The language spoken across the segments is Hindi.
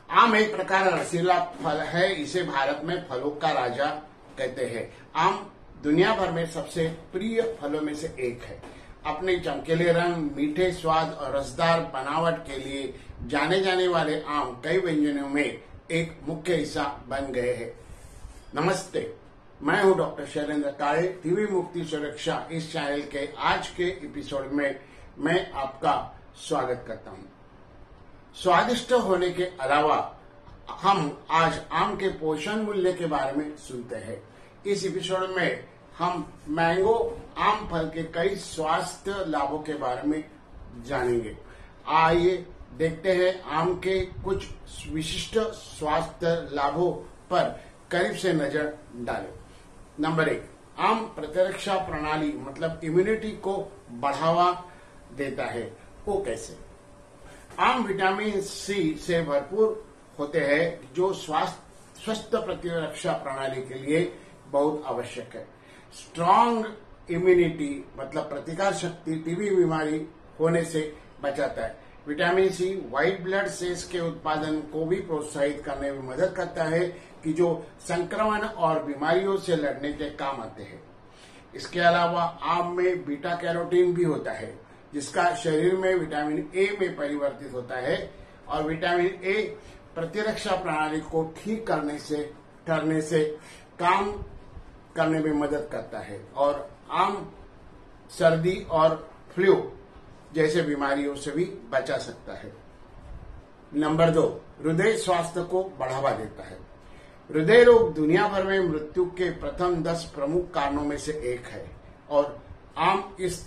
आम एक प्रकार का रसीला फल है। इसे भारत में फलों का राजा कहते हैं। आम दुनिया भर में सबसे प्रिय फलों में से एक है। अपने चमकीले रंग, मीठे स्वाद और रसदार बनावट के लिए जाने जाने वाले आम कई व्यंजनों में एक मुख्य हिस्सा बन गए हैं। नमस्ते, मैं हूं डॉक्टर शैलेंद्र काळे। टीवी मुक्ति सुरक्षा इस चैनल के आज के एपिसोड में मैं आपका स्वागत करता हूं। स्वादिष्ट होने के अलावा हम आज आम के पोषण मूल्य के बारे में सुनते हैं। इस एपिसोड में हम मैंगो आम फल के कई स्वास्थ्य लाभों के बारे में जानेंगे। आइए देखते हैं आम के कुछ विशिष्ट स्वास्थ्य लाभों पर करीब से नजर डालें। नंबर 1, आम प्रतिरक्षा प्रणाली मतलब इम्यूनिटी को बढ़ावा देता है। वो कैसे? आम विटामिन सी से भरपूर होते हैं जो स्वस्थ प्रतिरक्षा प्रणाली के लिए बहुत आवश्यक है। स्ट्रॉन्ग इम्यूनिटी मतलब प्रतिकार शक्ति टीबी बीमारी होने से बचाता है। Vitamin C white blood cells के उत्पादन को भी प्रोत्साहित करने में मदद करता है कि जो संक्रमण और बीमारियों से लड़ने के काम आते हैं। इसके अलावा आम में बीटा कैरोटीन भी होता है जिसका शरीर में विटामिन ए में परिवर्तित होता है और विटामिन ए प्रतिरक्षा प्रणाली को ठीक करने से काम करने में मदद करता है और आम सर्दी और फ्लू जैसे बीमारियों से भी बचा सकता है। नंबर 2, हृदय स्वास्थ्य को बढ़ावा देता है। हृदय रोग दुनिया भर में मृत्यु के प्रथम 10 प्रमुख कारणों में से एक है और आम इस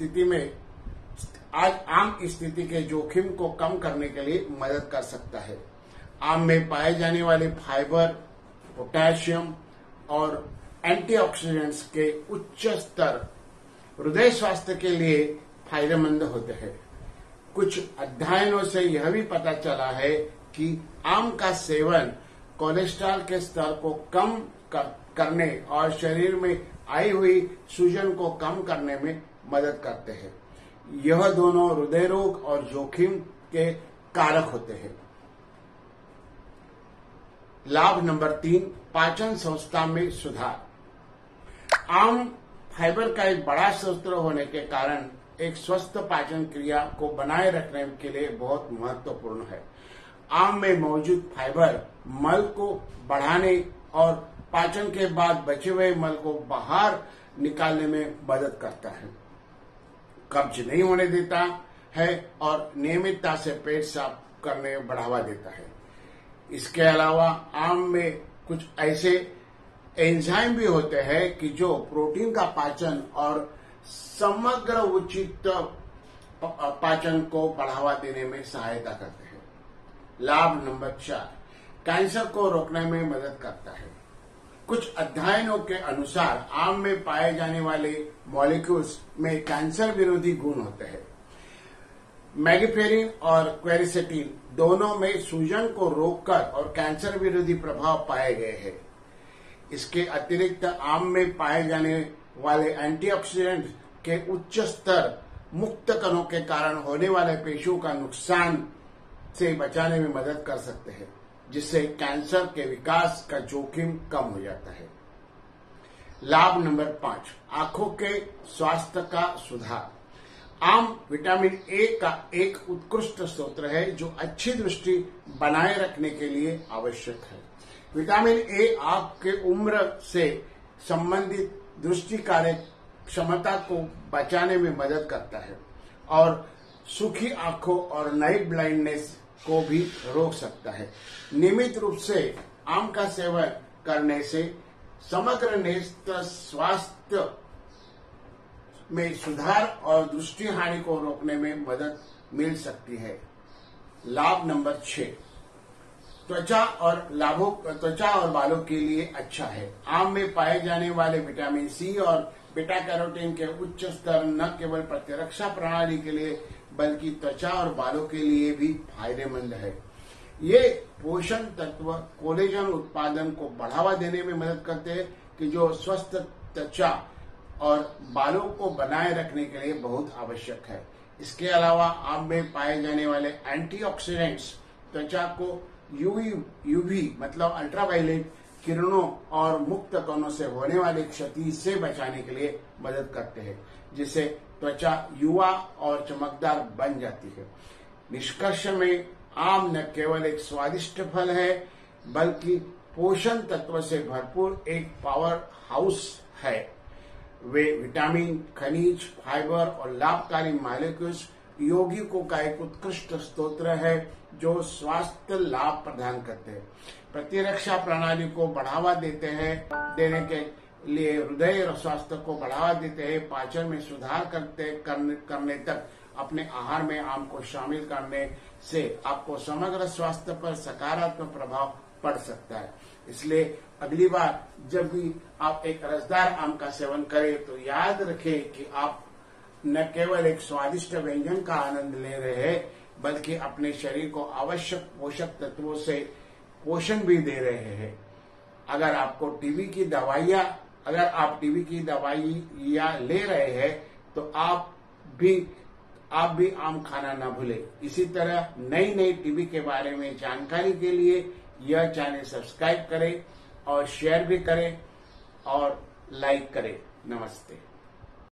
स्थिति के जोखिम को कम करने के लिए मदद कर सकता है। आम में पाए जाने वाले फाइबर, पोटेशियम और एंटीऑक्सीडेंट्स के उच्च स्तर हृदय स्वास्थ्य के लिए फायदेमंद होते हैं। कुछ अध्ययनों से यह भी पता चला है कि आम का सेवन कोलेस्ट्रॉल के स्तर को कम करने और शरीर में आई हुई सूजन को कम करने में मदद करते हैं। यह दोनों हृदय रोग और जोखिम के कारक होते हैं। लाभ नंबर 3, पाचन संस्था में सुधार। आम फाइबर का एक बड़ा स्रोत होने के कारण एक स्वस्थ पाचन क्रिया को बनाए रखने के लिए बहुत महत्वपूर्ण है। आम में मौजूद फाइबर मल को बढ़ाने और पाचन के बाद बचे हुए मल को बाहर निकालने में मदद करता है, कब्ज नहीं होने देता है और नियमितता से पेट साफ करने में बढ़ावा देता है। इसके अलावा आम में कुछ ऐसे एंजाइम भी होते हैं कि जो प्रोटीन का पाचन और समग्र उचित पाचन को बढ़ावा देने में सहायता करते हैं। लाभ नंबर 4, कैंसर को रोकने में मदद करता है। कुछ अध्ययनों के अनुसार आम में पाए जाने वाले मॉलिक्यूल्स में कैंसर विरोधी गुण होते हैं। मैगिफेरिन और क्वेरसेटिन दोनों में सूजन को रोककर और कैंसर विरोधी प्रभाव पाए गए हैं। इसके अतिरिक्त आम में पाए जाने वाले एंटीऑक्सीडेंट के उच्च स्तर मुक्त कणों के कारण होने वाले पेशियों का नुकसान से बचाने में मदद कर सकते हैं, जिससे कैंसर के विकास का जोखिम कम हो जाता है। लाभ नंबर 5, आंखों के स्वास्थ्य का सुधार। आम विटामिन ए का एक उत्कृष्ट स्रोत है जो अच्छी दृष्टि बनाए रखने के लिए आवश्यक है। विटामिन ए आंख के उम्र से संबंधित दृष्टि कार्य क्षमता को बचाने में मदद करता है और सूखी आंखों और नाइट ब्लाइंडनेस को भी रोक सकता है। नियमित रूप से आम का सेवन करने से समग्र नेत्र स्वास्थ्य में सुधार और दृष्टि हानि को रोकने में मदद मिल सकती है। लाभ नंबर 6, त्वचा और बालों के लिए अच्छा है। आम में पाए जाने वाले विटामिन सी और बीटा कैरोटीन के उच्च स्तर न केवल प्रतिरक्षा प्रणाली के लिए बल्कि त्वचा और बालों के लिए भी फायदेमंद है। ये पोषण तत्व कोलेजन उत्पादन को बढ़ावा देने में मदद करते हैं कि जो स्वस्थ त्वचा और बालों को बनाए रखने के लिए बहुत आवश्यक है। इसके अलावा आम में पाए जाने वाले एंटीऑक्सीडेंट्स त्वचा को यूवी मतलब अल्ट्रावायलेट किरणों और मुक्त कणों से होने वाली क्षति से बचाने के लिए मदद करते हैं, जिससे त्वचा युवा और चमकदार बन जाती है। निष्कर्ष में आम न केवल एक स्वादिष्ट फल है, बल्कि पोषण तत्व से भरपूर एक पावर हाउस है। वे विटामिन, खनिज, फाइबर और लाभकारी मॉलिक्यूल्स यौगिकों का एक उत्कृष्ट स्तोत्र है जो स्वास्थ्य लाभ प्रदान करते हैं, प्रतिरक्षा प्रणाली को बढ़ावा देने के लिए हृदय स्वास्थ्य को बढ़ावा देते हैं, पाचन में सुधार करने तक अपने आहार में आम को शामिल करने से आपको समग्र स्वास्थ्य पर सकारात्मक प्रभाव पड़ सकता है। इसलिए अगली बार जब भी आप एक रसदार आम का सेवन करें तो याद रखें कि आप न केवल एक स्वादिष्ट व्यंजन का आनंद ले रहे हैं, बल्कि अपने शरीर को आवश्यक पोषक तत्वों से पोषण भी दे रहे हैं। अगर आप टीबी की दवाइयां ले रहे हैं तो आप भी आम खाना न भूलें। इसी तरह नई टीबी के बारे में जानकारी के लिए यह चैनल सब्सक्राइब करें और शेयर भी करें और लाइक करें। नमस्ते।